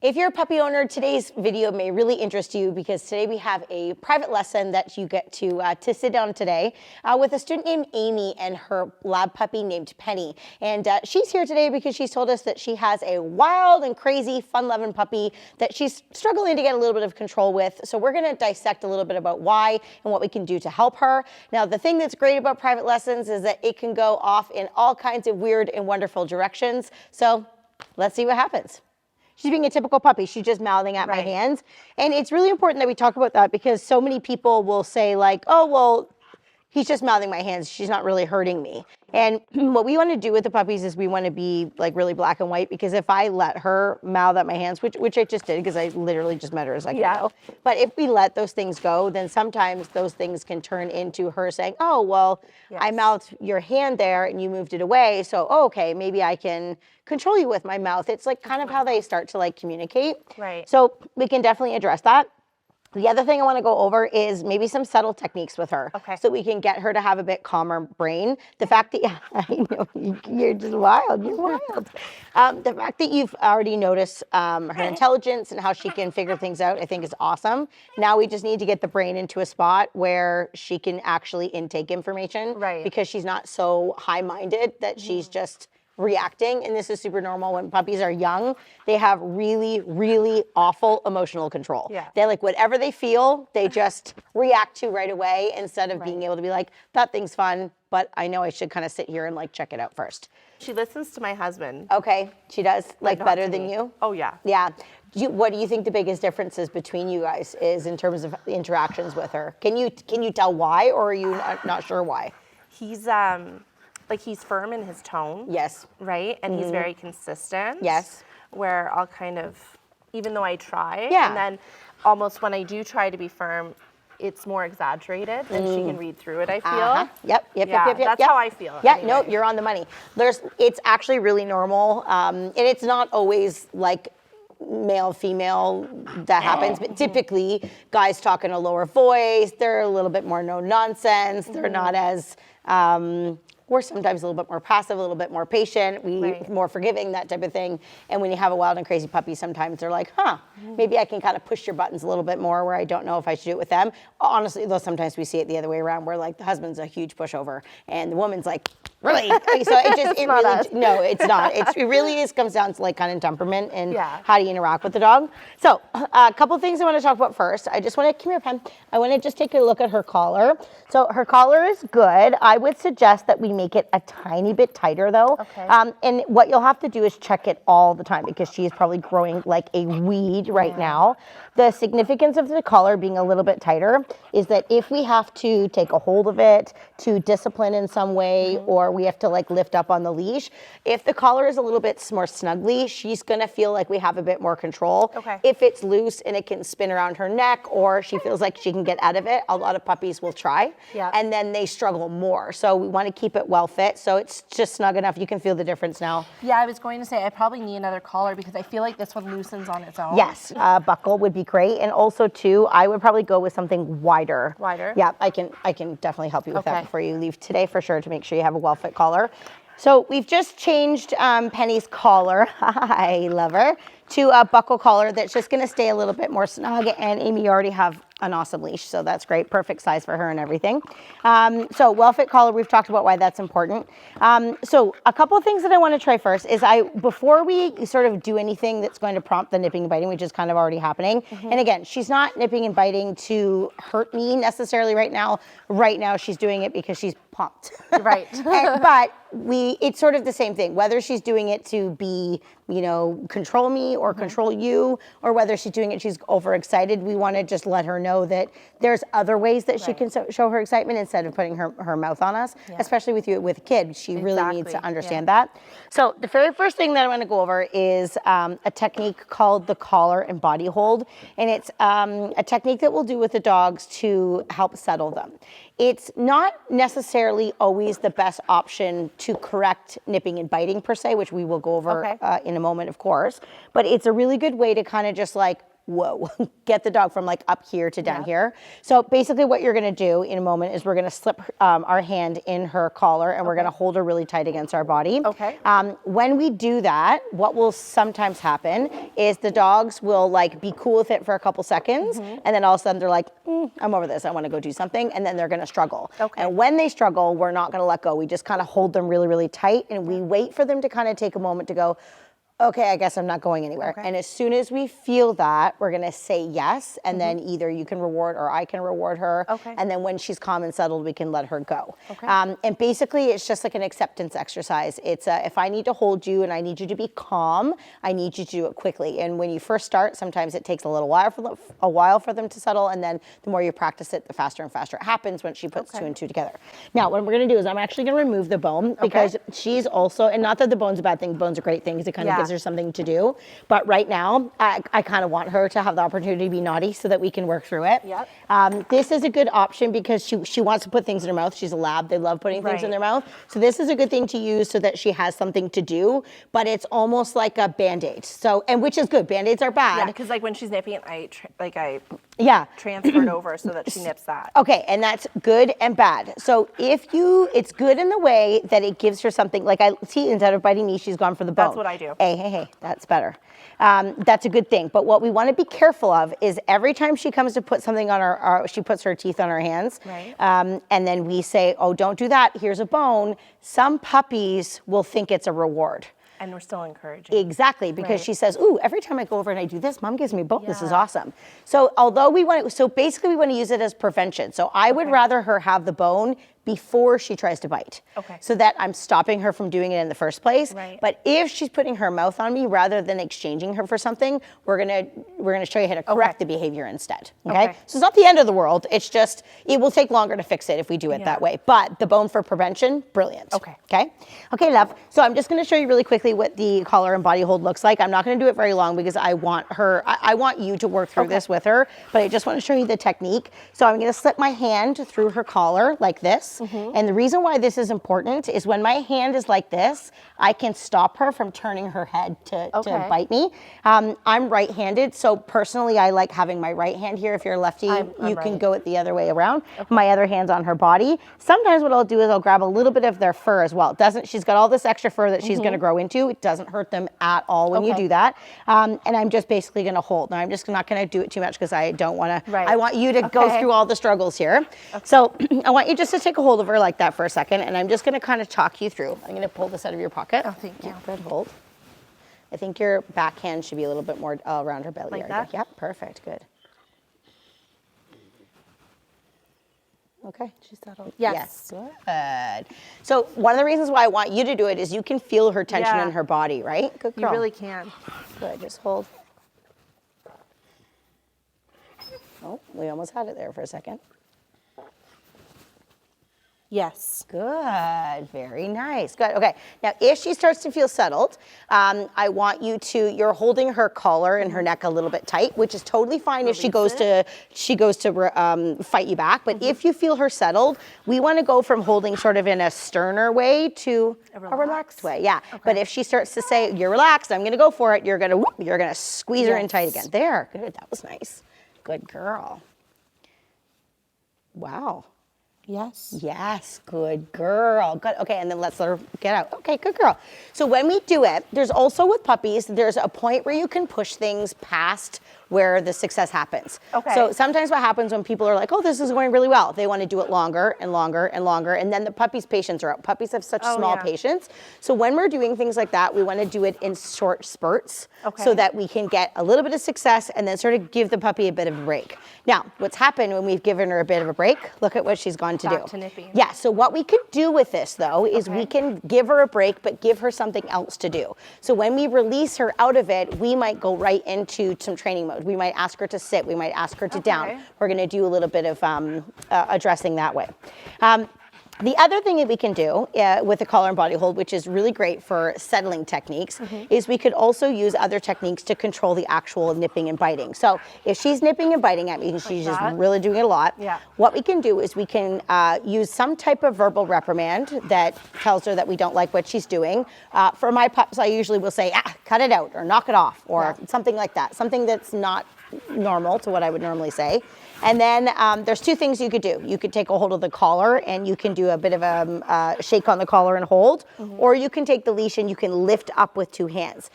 If you're a puppy owner, today's video may really interest you because today we have a private lesson that you get to sit down today with a student named Amy and her lab puppy named Penny. And she's here today because she's told us that she has a wild and crazy, fun-loving puppy that she's struggling to get a little bit of control with. So we're gonna dissect a little bit about why and what we can do to help her. Now, the thing that's great about private lessons is that it can go off in all kinds of weird and wonderful directions. So let's see what happens. She's being a typical puppy. She's just mouthing at my hands. And it's really important that we talk about that because so many people will say like, oh, well, he's just mouthing my hands. She's not really hurting me. And what we want to do with the puppies is we want to be like really black and white, because if I let her mouth at my hands, which I just did because I literally just met her a second ago. But if we let those things go, then sometimes those things can turn into her saying, oh, well, I mouthed your hand there and you moved it away. So, oh, okay, maybe I can control you with my mouth. It's like kind of how they start to like communicate. Right. So we can definitely address that. The other thing I want to go over is maybe some subtle techniques with her, so we can get her to have a bit calmer brain. The fact that, I know, you're just wild, you're wild. The fact that you've already noticed her intelligence and how she can figure things out, I think is awesome. Now we just need to get the brain into a spot where she can actually intake information, because she's not so high-minded that she's just reacting. And this is super normal when puppies are young. They have really, really awful emotional control. They like whatever they feel, they just react to right away, instead of being able to be like, that thing's fun, but I know I should kind of sit here and like check it out first. She listens to my husband. Okay, she does, like better than you? Oh yeah. Yeah. What do you think the biggest differences between you guys is in terms of interactions with her? Can you tell why, or are you not sure why? He's like he's firm in his tone. Yes. Right? And he's very consistent. Yes. Where I'll kind of, even though I try, and then almost when I do try to be firm, it's more exaggerated and she can read through it, I feel. Yep. That's how I feel. Yeah, no, you're on the money. It's actually really normal. And it's not always like male, female that happens, but typically guys talk in a lower voice. They're a little bit more no nonsense. They're not as, we're sometimes a little bit more passive, a little bit more patient, more forgiving, that type of thing. And when you have a wild and crazy puppy, sometimes they're like, maybe I can kind of push your buttons a little bit more, where I don't know if I should do it with them. Honestly, though, sometimes we see it the other way around, where like the husband's a huge pushover and the woman's like, really? So it's not. It really comes down to like kind of temperament and how do you interact with the dog. So a couple things I want to talk about first. I just want to, come here, Pen. I want to just take a look at her collar. So her collar is good. I would suggest that we make it a tiny bit tighter though. And what you'll have to do is check it all the time, because she is probably growing like a weed right now. The significance of the collar being a little bit tighter is that if we have to take a hold of it to discipline in some way, or we have to like lift up on the leash, if the collar is a little bit more snugly, she's gonna feel like we have a bit more control. If it's loose and it can spin around her neck, or she feels like she can get out of it, a lot of puppies will try, and then they struggle more. So we want to keep it well fit, so it's just snug enough. You can feel the difference now. Yeah, I was going to say I probably need another collar, because I feel like this one loosens on its own. Yes, buckle would be great. And also too, I would probably go with something wider. Wider? Yeah, I can definitely help you with that before you leave today, for sure, to make sure you have a well-fit collar. So we've just changed Penny's collar, I love her, to a buckle collar that's just gonna stay a little bit more snug. And Amy, you already have an awesome leash, so that's great, perfect size for her and everything. So well-fit collar, we've talked about why that's important. So a couple of things that I want to try first is before we sort of do anything that's going to prompt the nipping and biting, which is kind of already happening. And again, she's not nipping and biting to hurt me necessarily right now. Right now, she's doing it because she's pumped. But it's sort of the same thing, whether she's doing it to be, control me or control you, or whether she's doing it, she's overexcited. We want to just let her know that there's other ways that she can show her excitement instead of putting her mouth on us, especially with a kid. She really needs to understand that. So the very first thing that I want to go over is a technique called the collar and body hold. And it's a technique that we'll do with the dogs to help settle them. It's not necessarily always the best option to correct nipping and biting per se, which we will go over in a moment, of course. But it's a really good way to kind of just like whoa, get the dog from like up here to down here. So basically what you're gonna do in a moment is we're gonna slip our hand in her collar and we're gonna hold her really tight against our body. Okay. When we do that, what will sometimes happen is the dogs will like be cool with it for a couple seconds and then all of a sudden they're like, I'm over this, I wanna go do something, and then they're gonna struggle. Okay. And when they struggle, we're not gonna let go. We just kind of hold them really, really tight and we wait for them to kind of take a moment to go, okay, I guess I'm not going anywhere. Okay. And as soon as we feel that, we're gonna say yes, and then either you can reward or I can reward her. Okay. And then when she's calm and settled, we can let her go. Okay. And basically, it's just like an acceptance exercise. It's if I need to hold you and I need you to be calm, I need you to do it quickly. And when you first start, sometimes it takes a while for them to settle, and then the more you practice it, the faster and faster it happens when she puts two and two together. Now, what we're gonna do is I'm actually gonna remove the bone because she's also, and not that the bone's a bad thing, bones are great things, it kind of gives her something to do. But right now, I kind of want her to have the opportunity to be naughty so that we can work through it. Yep. This is a good option because she wants to put things in her mouth. She's a lab. They love putting things in their mouth. So this is a good thing to use so that she has something to do, but it's almost like a Band-Aid. So, and which is good. Band-Aids are bad. Yeah, because like when she's nipping it, I transfer it over so that she nips that. Okay, and that's good and bad. So it's good in the way that it gives her something, like I see, instead of biting me, she's gone for the bone. That's what I do. Hey, that's better. That's a good thing. But what we want to be careful of is every time she comes to put something on she puts her teeth on her hands, and then we say, oh, don't do that, here's a bone. Some puppies will think it's a reward. And we're still encouraging. Exactly, because she says, ooh, every time I go over and I do this, Mom gives me a bone. This is awesome. So basically we want to use it as prevention. So I would rather her have the bone before she tries to bite. Okay. So that I'm stopping her from doing it in the first place. Right. But if she's putting her mouth on me rather than exchanging her for something, we're gonna show you how to correct the behavior instead. Okay? So it's not the end of the world. It's just, it will take longer to fix it if we do it that way. But the bone for prevention, brilliant. Okay. Okay, love. So I'm just gonna show you really quickly what the collar and body hold looks like. I'm not gonna do it very long because I want you to work through this with her, but I just wanna show you the technique. So I'm gonna slip my hand through her collar like this. And the reason why this is important is when my hand is like this, I can stop her from turning her head to bite me. I'm right-handed, so personally I like having my right hand here. If you're a lefty, you can go it the other way around. My other hand's on her body. Sometimes what I'll do is I'll grab a little bit of their fur as well. She's got all this extra fur that she's gonna grow into. It doesn't hurt them at all when you do that. And I'm just basically gonna hold. Now I'm just not gonna do it too much because I don't wanna, I want you to go through all the struggles here. So I want you just to take a hold of her like that for a second, and I'm just gonna kind of talk you through. I'm gonna pull this out of your pocket. Oh, thank you. Good hold. I think your backhand should be a little bit more around her belly like area. that? Yep, perfect, good. Okay. She's settled. Yes. Good. So one of the reasons why I want you to do it is you can feel her tension in her body, right? Good girl. You really can. Good, just hold. Oh, we almost had it there for a second. Yes. Good, very nice, good, okay. Now, if she starts to feel settled, I want you're holding her collar and her neck a little bit tight, which is totally fine if she goes to fight you back, but if you feel her settled, we wanna go from holding sort of in a sterner way to a relaxed way, But if she starts to say, you're relaxed, I'm gonna go for it, you're gonna squeeze her in tight again. There, good, that was nice. Good girl. Wow. Yes, good girl. Good. Okay, and then let's let her get out. Okay, good girl. So when we do it, there's also with puppies, there's a point where you can push things past where the success happens. Okay. So sometimes what happens when people are like, oh, this is going really well, they want to do it longer and longer and longer, and then the puppy's patience are up. Puppies have such small patience. So when we're doing things like that, we want to do it in short spurts so that we can get a little bit of success and then sort of give the puppy a bit of a break. Now, what's happened when we've given her a bit of a break, look at what she's gone to do. Back to nipping. Yeah, so what we can do with this though is we can give her a break, but give her something else to do. So when we release her out of it, we might go right into some training mode. We might ask her to sit, we might ask her to down. We're gonna do a little bit of addressing that way. The other thing that we can do with the collar and body hold, which is really great for settling techniques, is we could also use other techniques to control the actual nipping and biting. So if she's nipping and biting at me, and she's just really doing it a lot, what we can do is we can use some type of verbal reprimand that tells her that we don't like what she's doing. For my pups, I usually will say, cut it out, or knock it off, or something like that. Something that's not normal to what I would normally say. And then there's two things you could do. You could take a hold of the collar and you can do a bit of a shake on the collar and hold, or you can take the leash and you can lift up with two hands.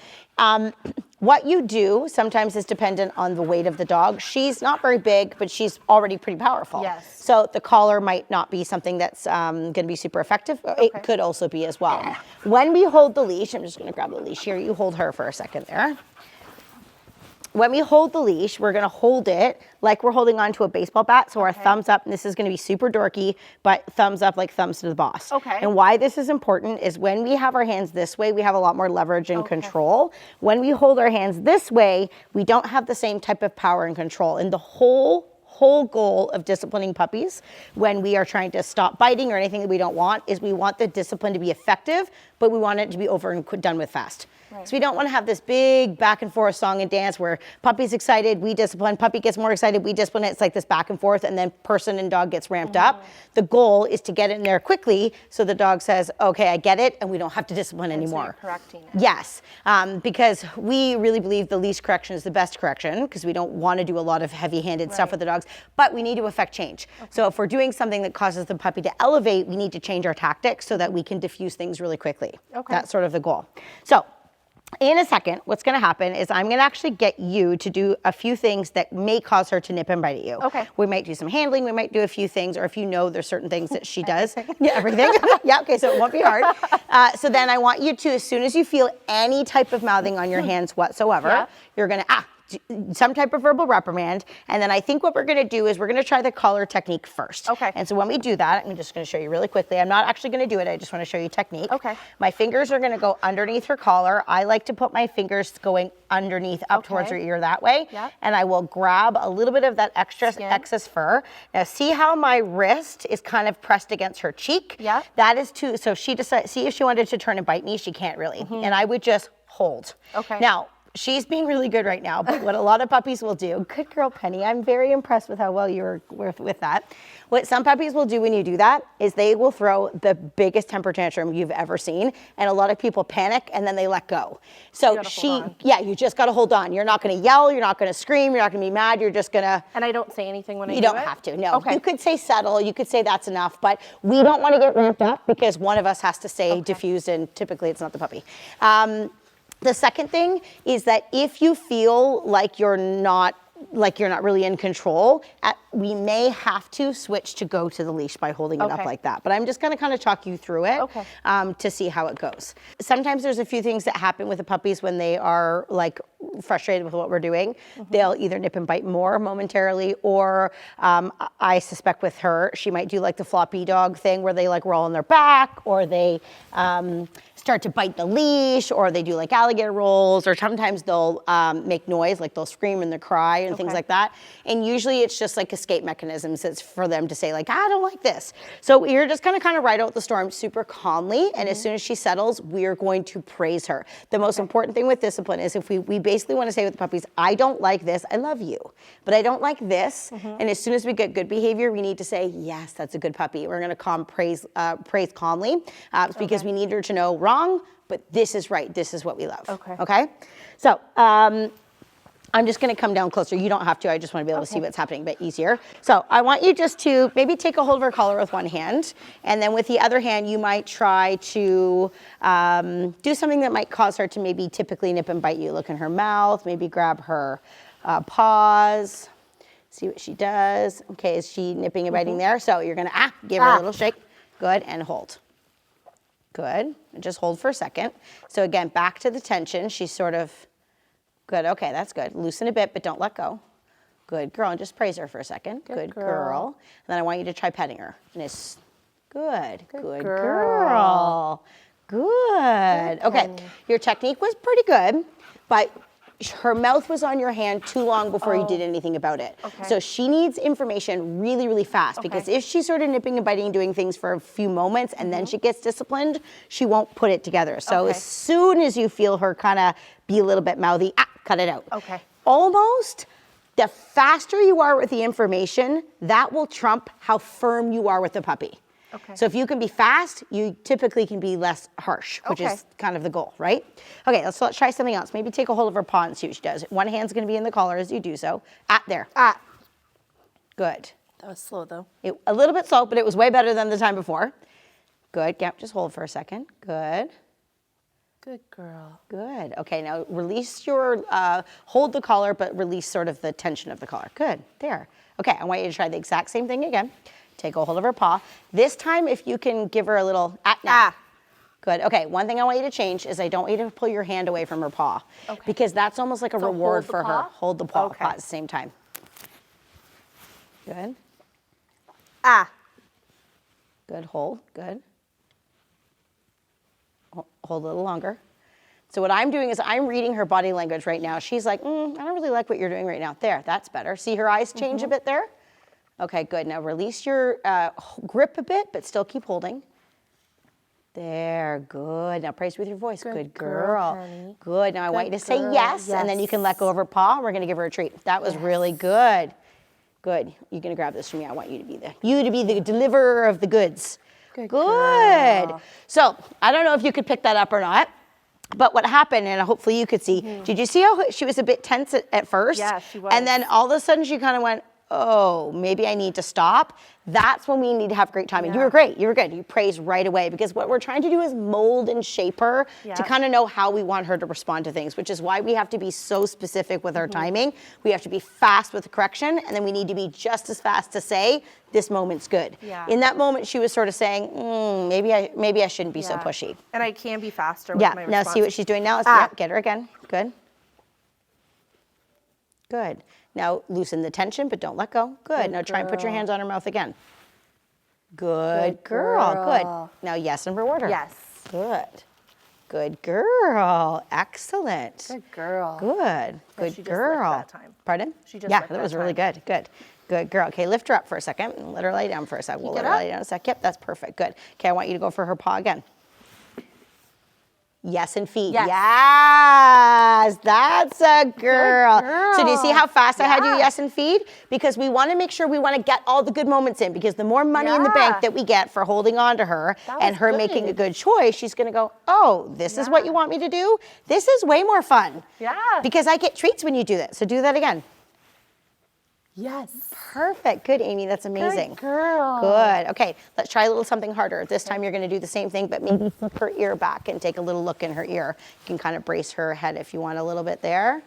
What you do sometimes is dependent on the weight of the dog. She's not very big, but she's already pretty powerful. Yes. So the collar might not be something that's going to be super effective. Okay. It could also be as well. When we hold the leash, I'm just going to grab the leash here. You hold her for a second there. When we hold the leash, we're gonna hold it like we're holding onto a baseball bat. So our thumbs up, and this is gonna be super dorky, but thumbs up like thumbs to the boss. Okay. And why this is important is when we have our hands this way, we have a lot more leverage and control. When we hold our hands this way, we don't have the same type of power and control. And the whole goal of disciplining puppies when we are trying to stop biting or anything that we don't want is we want the discipline to be effective, but we want it to be over and done with fast. Right. So we don't want to have this big back and forth song and dance where puppy's excited, we discipline, puppy gets more excited, we discipline it. It's like this back and forth, and then person and dog gets ramped up. The goal is to get in there quickly so the dog says, okay, I get it, and we don't have to discipline anymore. So you're correcting it. Yes, because we really believe the leash correction is the best correction because we don't want to do a lot of heavy-handed stuff with the dogs, but we need to affect change. So if we're doing something that causes the puppy to elevate, we need to change our tactics so that we can diffuse things really quickly. That's sort of the goal. So in a second, what's going to happen is I'm going to actually get you to do a few things that may cause her to nip and bite at you. Okay. We might do some handling. We might do a few things, or if you know there's certain things that she does. Yeah, everything. Yeah, okay, so it won't be hard. So then I want you to, as soon as you feel any type of mouthing on your hands whatsoever, you're going to, some type of verbal reprimand. And then I think what we're going to do is we're going to try the collar technique first. Okay. And so when we do that, I'm just going to show you really quickly. I'm not actually going to do it. I just want to show you technique. Okay. My fingers are going to go underneath her collar. I like to put my fingers going underneath up towards her ear that way. Yep. And I will grab a little bit of that excess fur. Now see how my wrist is kind of pressed against her cheek? Yeah. That is too, so she decides, see if she wanted to turn and bite me, she can't really. And I would just hold. Okay. Now, she's being really good right now, but what a lot of puppies will do, good girl, Penny, I'm very impressed with how well you were with that. What some puppies will do when you do that is they will throw the biggest temper tantrum you've ever seen, and a lot of people panic and then they let go. So you just gotta hold on. You're not gonna yell, you're not gonna scream, you're not gonna be mad, you're just gonna. And I don't say anything when I do it? You don't have to, no. Okay. You could say settle, you could say that's enough, but we don't wanna get ramped up because one of us has to say diffused, and typically it's not the puppy. The second thing is that if you feel like you're not really in control, we may have to switch to go to the leash by holding it up like that. But I'm just gonna kind of talk you through it to see how it goes. Sometimes there's a few things that happen with the puppies when they are like frustrated with what we're doing. They'll either nip and bite more momentarily, or I suspect with her, she might do like the floppy dog thing where they like roll on their back, or they start to bite the leash, or they do like alligator rolls, or sometimes they'll make noise, like they'll scream and they'll cry and things like that. And usually it's just like escape mechanisms. It's for them to say like, I don't like this. So you're just gonna kind of ride out the storm super calmly, and as soon as she settles, we're going to praise her. The most important thing with discipline is if we basically want to say with the puppies, I don't like this, I love you, but I don't like this. And as soon as we get good behavior, we need to say, yes, that's a good puppy. We're gonna praise calmly, because we need her to know wrong, but this is right. This is what we love. Okay. So I'm just going to come down closer. You don't have to. I just want to be able to see what's happening a bit easier. So I want you just to maybe take a hold of her collar with one hand, and then with the other hand, you might try to do something that might cause her to maybe typically nip and bite you. Look in her mouth. Maybe grab her paws. See what she does. Okay, is she nipping and biting there? So you're going to give her a little shake. Good, and hold. Good, and just hold for a second. So again, back to the tension. She's sort of, good, okay, that's good. Loosen a bit, but don't let go. Good girl, and just praise her for a second. Good girl. And then I want you to try petting her. And it's good girl. Good. Okay, your technique was pretty good, but her mouth was on your hand too long before you did anything about it. So she needs information really, really fast, because if she's sort of nipping and biting and doing things for a few moments and then she gets disciplined, she won't put it together. So as soon as you feel her kind of be a little bit mouthy, cut it out. Almost, the faster you are with the information, that will trump how firm you are with the puppy. Okay. So if you can be fast, you typically can be less harsh, which is kind of the goal, right? Okay, let's try something else. Maybe take a hold of her paw and see what she does. One hand's gonna be in the collar as you do so. There. Good. That was slow though. A little bit slow, but it was way better than the time before. Good, yeah, just hold for a second. Good. Good girl. Good. Okay, now release your, hold the collar, but release sort of the tension of the collar. Good, there. Okay, I want you to try the exact same thing again. Take a hold of her paw. This time, if you can give her a little, Good, okay, one thing I want you to change is I don't want you to pull your hand away from her paw. Okay. Because that's almost like a reward for her. Hold the paw at the same time. Good. Good, hold, good. Hold a little longer. So what I'm doing is I'm reading her body language right now. She's like, I don't really like what you're doing right now. There, that's better. See her eyes change a bit there? Okay, good. Now release your grip a bit, but still keep holding. There, good. Now praise with your voice. Good girl. Good. Now I want you to say yes, and then you can let go of her paw. We're gonna give her a treat. That was really good. Good. You're gonna grab this from me. I want you to be the deliverer of the goods. Good. So I don't know if you could pick that up or not, but what happened, and hopefully you could see, did you see how she was a bit tense at first? Yeah, she was. And then all of a sudden she kind of went, oh, maybe I need to stop. That's when we need to have great timing. You were great, you were good. You praised right away because what we're trying to do is mold and shape her to kind of know how we want her to respond to things, which is why we have to be so specific with our timing. We have to be fast with the correction, and then we need to be just as fast to say, this moment's good. In that moment, she was sort of saying, maybe I shouldn't be so pushy. And I can be faster with my response. Now see what she's doing now. Let's get her again. Good. Good. Now loosen the tension, but don't let go. Good. Now try and put your hands on her mouth again. Good girl. Good. Now yes and reward her. Yes. Good. Good girl. Excellent. Good girl. Good. Good she just girl. licked that time. Pardon? She just yeah, licked that was that really time. good. Good. Good girl. Okay, lift her up for a second and let her lay down for a sec. We'll let her lay down a sec. Yep, that's perfect. Good. Okay, I want you to go for her paw again. Yes, and feet. Yes, that's a girl. So do you see how fast I had you yes and feed? Because we want to make sure we want to get all the good moments in, because the more money in the bank that we get for holding on to her and her making a good choice, she's going to go, oh, this is what you want me to do? This is way more fun. Because I get treats when you do that. So do that again. Yes. Perfect. Good, Amy. That's amazing. Good girl. Good. Okay, let's try a little something harder. This time you're going to do the same thing, but maybe flip her ear back and take a little look in her ear. You can kind of brace her head if you want a little bit there.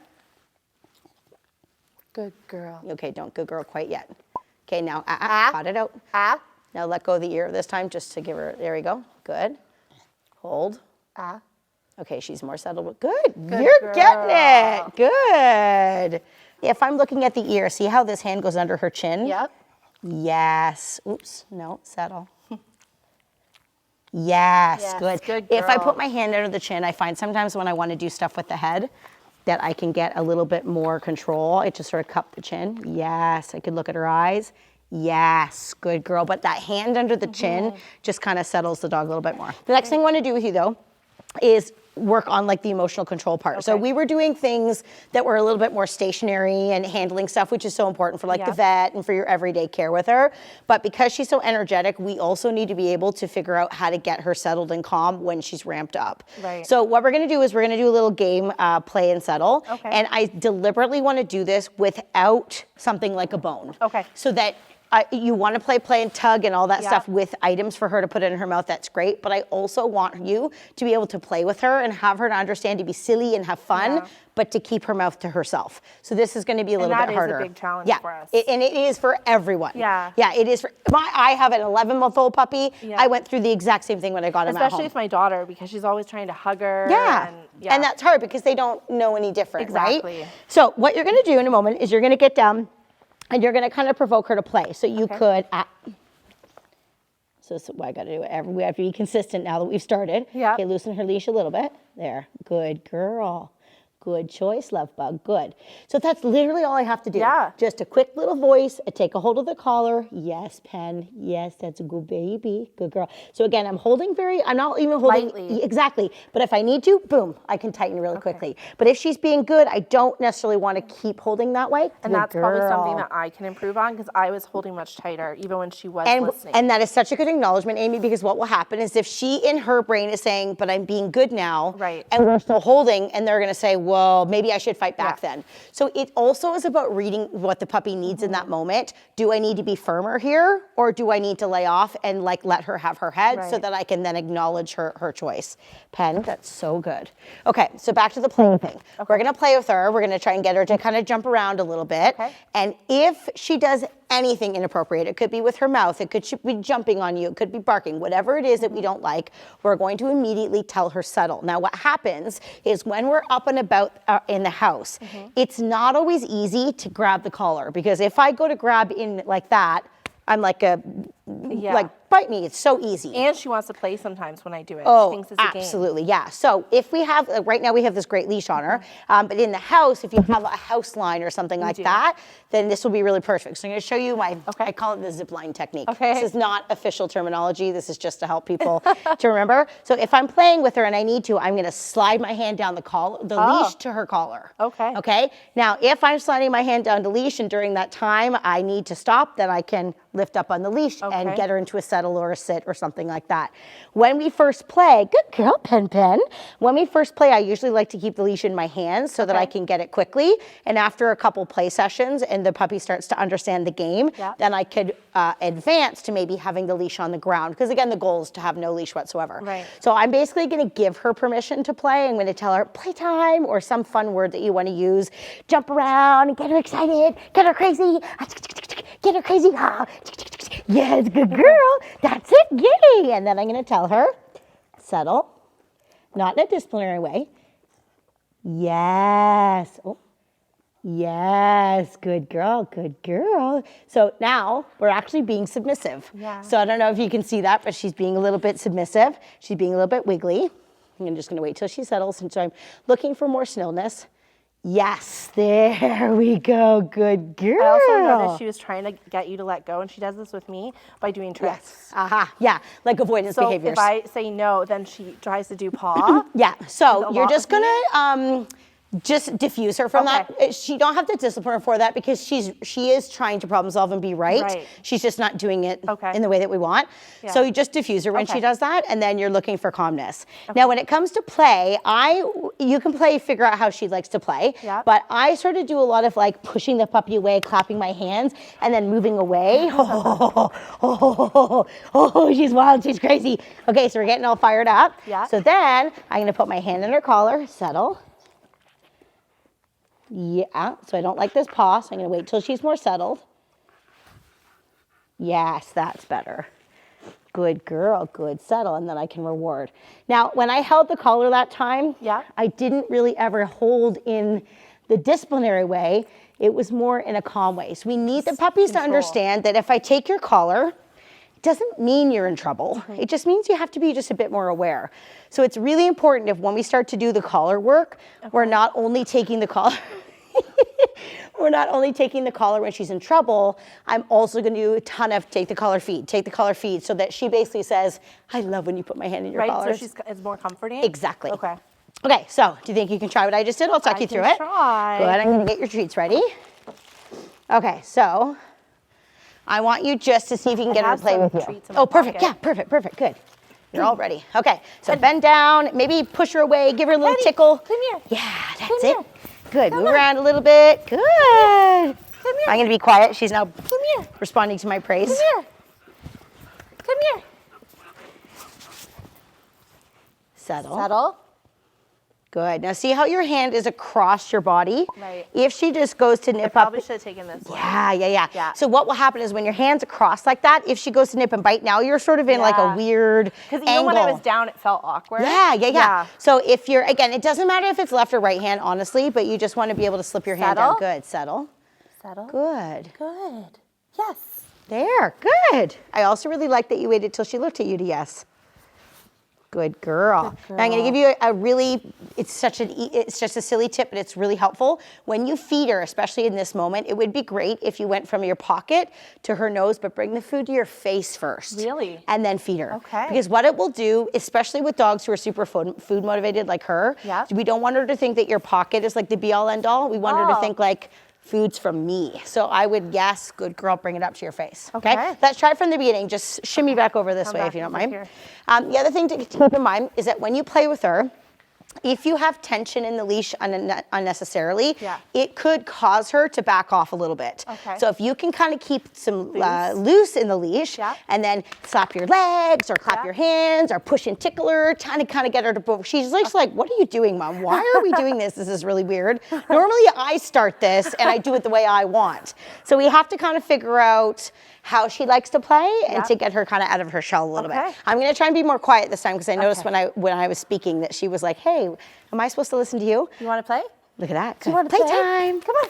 Good girl. Okay, don't good girl quite yet. Okay, now pot it out. Now let go of the ear this time just to give her, there we go. Good. Hold. Okay, she's more settled. Good. You're getting it. Good. If I'm looking at the ear, see how this hand goes under her chin? Yep. Yes. Oops, no, settle. Yes, good. Good If I girl. put my hand under the chin, I find sometimes when I want to do stuff with the head that I can get a little bit more control. I just sort of cup the chin. Yes, I could look at her eyes. Yes, good girl. But that hand under the chin just kind of settles the dog a little bit more. The next thing I want to do with you though is work on like the emotional control part. So we were doing things that were a little bit more stationary and handling stuff, which is so important for like the vet and for your everyday care with her. But because she's so energetic, we also need to be able to figure out how to get her settled and calm when she's ramped up. So what we're gonna do is we're gonna do a little game, play and settle. And I deliberately wanna do this without something like a bone. So that you want to play and tug and all that stuff with items for her to put in her mouth, that's great. But I also want you to be able to play with her and have her to understand to be silly and have fun, but to keep her mouth to herself. So this is going to be a little bit harder. That is a big challenge for us. And it is for everyone. Yeah, it is. I have an 11-month-old puppy. I went through the exact same thing when I got him at home. Especially with my daughter, because she's always trying to hug her. And that's hard because they don't know any different, right? So what you're going to do in a moment is you're going to get down and you're going to kind of provoke her to play. So you could, so this is what I got to do. We have to be consistent now that we've started. Okay, loosen her leash a little bit. There, good girl. Good choice, love bug. Good. So that's literally all I have to do. Yeah. Just a quick little voice. I take a hold of the collar. Yes, Pen. Yes, that's a good baby. Good girl. So again, I'm not even holding. Lightly. Exactly. But if I need to, boom, I can tighten really quickly. But if she's being good, I don't necessarily want to keep holding that way. And that's probably something that I can improve on because I was holding much tighter even when she was listening. And that is such a good acknowledgement, Amy, because what will happen is if she in her brain is saying, but I'm being good now, right, and we're still holding, and they're going to say, well, maybe I should fight back then. So it also is about reading what the puppy needs in that moment. Do I need to be firmer here, or do I need to lay off and like let her have her head so that I can then acknowledge her choice? Pen, that's so good. Okay, so back to the playing thing. We're going to play with her. We're going to try and get her to kind of jump around a little bit. And if she does anything inappropriate, it could be with her mouth, it could be jumping on you, it could be barking, whatever it is that we don't like, we're going to immediately tell her settle. Now what happens is when we're up and about in the house, it's not always easy to grab the collar, because if I go to grab in like that, I'm like like bite me, it's so easy. And she wants to play sometimes when I do it. Oh, she thinks it's a game. absolutely, yeah. So if we have, right now we have this great leash on her, but in the house, if you have a house line or something like that, then this will be really perfect. So I'm gonna show you I call it the zip line technique. This is not official terminology, this is just to help people to remember. So if I'm playing with her and I need to, I'm gonna slide my hand down the leash to her collar. Okay? Now, if I'm sliding my hand down the leash and during that time I need to stop, then I can lift up on the leash and get her into a settle or a sit or something like that. When we first play, good girl, Pen. When we first play, I usually like to keep the leash in my hands so that I can get it quickly. And after a couple play sessions and the puppy starts to understand the game, then I could advance to maybe having the leash on the ground. Because again, the goal is to have no leash whatsoever. So I'm basically gonna give her permission to play. I'm gonna tell her playtime or some fun word that you wanna use. Jump around and get her excited, get her crazy, get her crazy. Yes, good girl. That's it, yay. And then I'm going to tell her, settle, not in a disciplinary way. Yes. Oh, yes, good girl, good girl. So now we're actually being submissive. So I don't know if you can see that, but she's being a little bit submissive. She's being a little bit wiggly. I'm just going to wait till she settles. And so I'm looking for more stillness. Yes, there we go. Good girl. I also noticed she was trying to get you to let go, and she does this with me by doing tricks. Yeah, like avoidance behaviors. So if I say no, then she tries to do paw. So you're just gonna just diffuse her from that. She don't have to discipline her for that because she is trying to problem solve and be right. She's just not doing it in the way that we want. So you just diffuse her when she does that, and then you're looking for calmness. Now, when it comes to play, you can figure out how she likes to play, but I sort of do a lot of like pushing the puppy away, clapping my hands, and then moving away. She's wild, she's crazy. Okay, so we're getting all fired up. So then I'm gonna put my hand in her collar, settle. So I don't like this paw, so I'm gonna wait till she's more settled. Yes, that's better. Good girl, good settle, and then I can reward. Now, when I held the collar that time, I didn't really ever hold in the disciplinary way. It was more in a calm way. So we need the puppies to understand that if I take your collar, it doesn't mean you're in trouble. It just means you have to be just a bit more aware. So it's really important if when we start to do the collar work, we're not only taking the collar, we're not only taking the collar when she's in trouble, I'm also gonna do a ton of take the collar feed, so that she basically says, I love when you put my hand in your collar. So it's more comforting? Exactly. Okay, so do you think you can try what I just did? I'll talk you through it. Try. Good, I'm gonna get your treats ready. Okay, so I want you just to see if you can get her to play with you. Oh, perfect, yeah, perfect, good. You're all ready. Okay, so bend down, maybe push her away, give her a little tickle. Come here. Yeah, that's it. Good, move around a little bit. Good. I'm gonna be quiet. She's now responding to my praise. Come here. Settle. Good. Now see how your hand is across your body? If she just goes to nip up. I probably should have taken this one. Yeah. So what will happen is when your hand's across like that, if she goes to nip and bite, now you're sort of in like a weird angle. Because even when I was down, it felt awkward. Yeah. So if you're, again, it doesn't matter if it's left or right hand, honestly, but you just want to be able to slip your hand down. Good. Settle. Good. Yes. There. Good. I also really like that you waited till she looked at you to yes. Good girl. Now I'm going to give you a really, it's just a silly tip, but it's really helpful. When you feed her, especially in this moment, it would be great if you went from your pocket to her nose, but bring the food to your face first. Really? And then feed her. Okay. Because what it will do, especially with dogs who are super food motivated like her, we don't want her to think that your pocket is like the be all end all. We want her to think like, food's from me. So I would, yes, good girl, bring it up to your face. Okay? Let's try it from the beginning. Just shimmy back over this way if you don't mind. The other thing to keep in mind is that when you play with her, if you have tension in the leash unnecessarily, it could cause her to back off a little bit. So if you can kind of keep some loose in the leash and then slap your legs or clap your hands or push and tickle her, trying to kind of get her to move. She's like, what are you doing, Mom? Why are we doing this? This is really weird. Normally I start this and I do it the way I want. So we have to kind of figure out how she likes to play and to get her kind of out of her shell a little bit. I'm going to try and be more quiet this time because I noticed when I was speaking that she was like, hey, am I supposed to listen to you? You want to play? Look at that. Do you want to play? Playtime. Come on.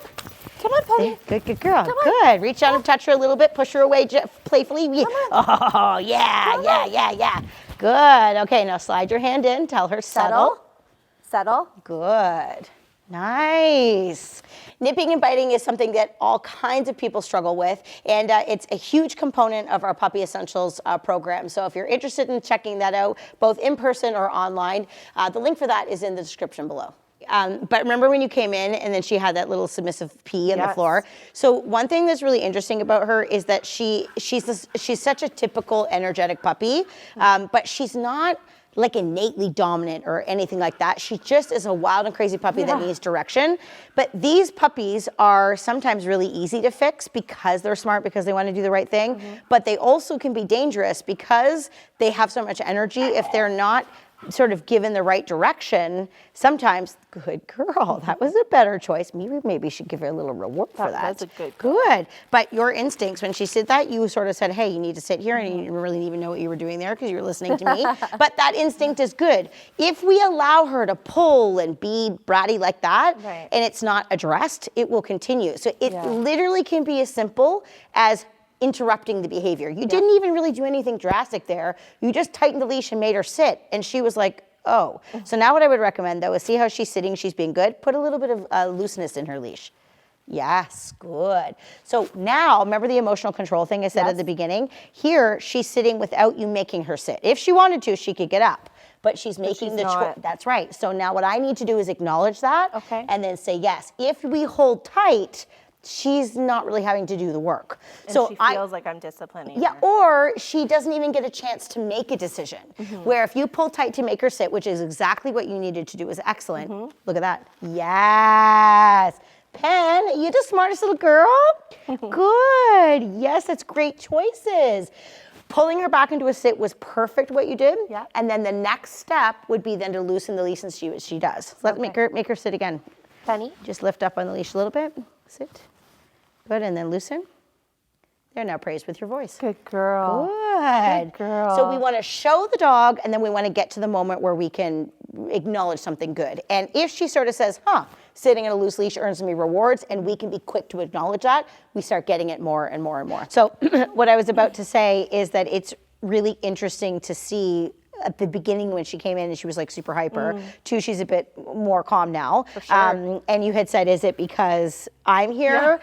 Come on, Penny. Good girl. Good. Reach out and touch her a little bit. Push her away playfully. Oh, yeah. Good. Okay, now slide your hand in. Tell her settle. Settle. Good. Nice. Nipping and biting is something that all kinds of people struggle with, and it's a huge component of our Puppy Essentials program. So if you're interested in checking that out, both in person or online, the link for that is in the description below. But remember when you came in and then she had that little submissive pee on the floor? So one thing that's really interesting about her is that she's such a typical energetic puppy, but she's not like innately dominant or anything like that. She just is a wild and crazy puppy that needs direction. But these puppies are sometimes really easy to fix because they're smart, because they want to do the right thing. But they also can be dangerous because they have so much energy. If they're not sort of given the right direction, sometimes, good girl, that was a better choice. Maybe should give her a little reward for that. That's a good girl. Good. But your instincts, when she said that, you sort of said, hey, you need to sit here, and you didn't really even know what you were doing there because you were listening to me. But that instinct is good. If we allow her to pull and be bratty like that, and it's not addressed, it will continue. So it literally can be as simple as interrupting the behavior. You didn't even really do anything drastic there. You just tightened the leash and made her sit. And she was like, oh. So now what I would recommend though is see how she's sitting, she's being good. Put a little bit of looseness in her leash. Yes, good. So now, remember the emotional control thing I said at the beginning? Here, she's sitting without you making her sit. If she wanted to, she could get up. But she's making the choice. That's right. So now what I need to do is acknowledge that and then say yes. If we hold tight, she's not really having to do the work. And so she feels like I'm disciplining her. Or she doesn't even get a chance to make a decision. Where if you pull tight to make her sit, which is exactly what you needed to do, is excellent. Look at that. Yes. Pen, you the smartest little girl. Good. Yes, that's great choices. Pulling her back into a sit was perfect what you did. And then the next step would be then to loosen the leash and see what she does. So let's make her sit again. Penny. Just lift up on the leash a little bit. Sit. Good, and then loosen. There, now praise with your voice. Good girl. Good. Good girl. So we want to show the dog, and then we want to get to the moment where we can acknowledge something good. And if she sort of says, sitting in a loose leash earns me rewards, and we can be quick to acknowledge that, we start getting it more and more and more. So what I was about to say is that it's really interesting to see at the beginning when she came in and she was like super hyper, too, she's a bit more calm now. For sure. And you had said, is it because I'm here?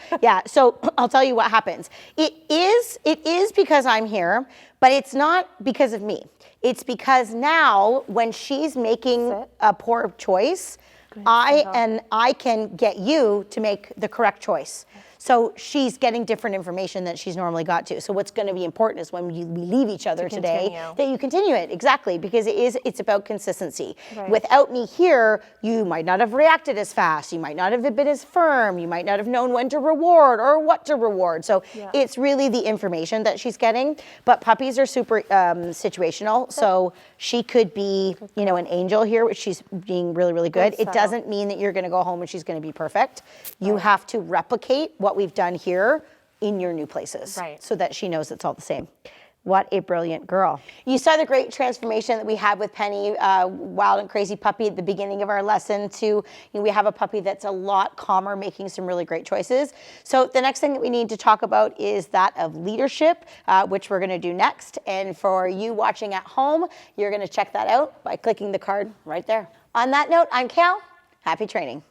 So I'll tell you what happens. It is because I'm here, but it's not because of me. It's because now when she's making a poor choice, I can get you to make the correct choice. So she's getting different information that she's normally got to. So what's going to be important is when we leave each other today, that you continue it. Exactly, because it's about consistency. Without me here, you might not have reacted as fast. You might not have been as firm. You might not have known when to reward or what to reward. So it's really the information that she's getting. But puppies are super situational. So she could be, an angel here, which she's being really, really good. It doesn't mean that you're going to go home and she's going to be perfect. You have to replicate what we've done here in your new places so that she knows it's all the same. What a brilliant girl. You saw the great transformation that we had with Penny, wild and crazy puppy at the beginning of our lesson to, we have a puppy that's a lot calmer, making some really great choices. So the next thing that we need to talk about is that of leadership, which we're gonna do next. And for you watching at home, you're gonna check that out by clicking the card right there. On that note, I'm Kayl. Happy training.